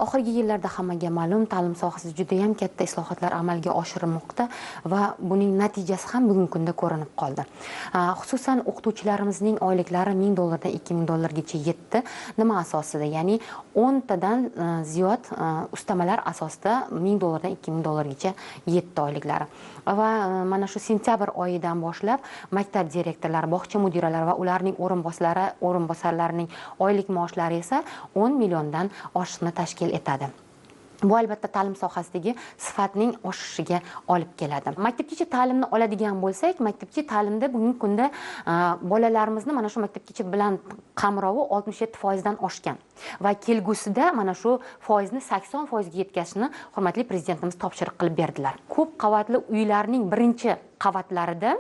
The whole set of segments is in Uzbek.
Oxirgi yillarda hammaga ma'lum, ta'lim sohasida juda ham katta islohotlar amalga oshirilmoqda va buning natijasi ham bugungi kunda ko'rinib qoldi. Xususan o'qituvchilarimizning oyliklari $1000 dan $2000 yetdi. Nima asosida? Ya'ni 10 tadan ziyod ustamalar asosida $1000 dan $2000 yetdi oyliklari. Va mana shu sentyabr oyidan boshlab maktab direktorlari, bog'cha mudiralari va ularning o'rinbosarlarining oylik maoshlari esa 10 milliondan oshiqni tashkil etadi. Bu albatta ta'lim sohasidagi sifatning oshishiga olib keladi. Maktabgacha ta'limni oladigan bo'lsak, maktabgacha ta'limda bugungi kunda bolalarimizni mana shu maktabgacha bilan qamrovi 67% dan oshgan va kelgusida mana shu foizni 80% ga yetkazishni hurmatli prezidentimiz topshiriq qilib berdilar. Ko'p qavatli uylarning birinchi qavatlarida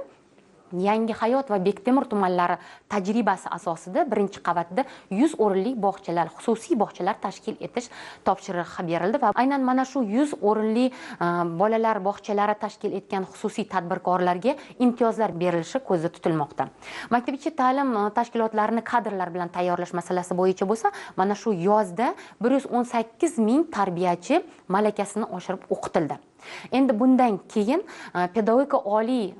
Yangi Hayot va Bektemir tumanlari tajribasi asosida birinchi qavatda 100 o'rinli bog'chalar, xususiy bog'chalar tashkil etish topshirig'i berildi va aynan mana shu 100 o'rinli bolalar bog'chalari tashkil etgan xususiy tadbirkorlarga imtiyozlar berilishi ko'zda tutilmoqda. Maktabgacha ta'lim tashkilotlarini kadrlar bilan tayyorlash masalasi bo'yicha bo'lsa, mana shu yozda 118 ming tarbiyachi malakasini oshirib o'qitildi. Endi bundan keyin pedagogika oliy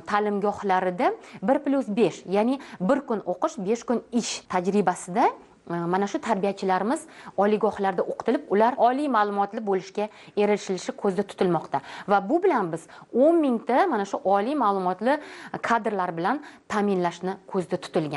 ta'limgohlarida 1+5, ya'ni 1 kun o'qish, 5 kun ish tajribasida mana shu tarbiyachilarimiz oliygohlarda o'qitilib, ular oliy ma'lumotli bo'lishga erishilishi ko'zda tutilmoqda. Va bu bilan biz 10 mingta mana shu oliy ma'lumotli kadrlar bilan ta'minlashni ko'zda tutilgan.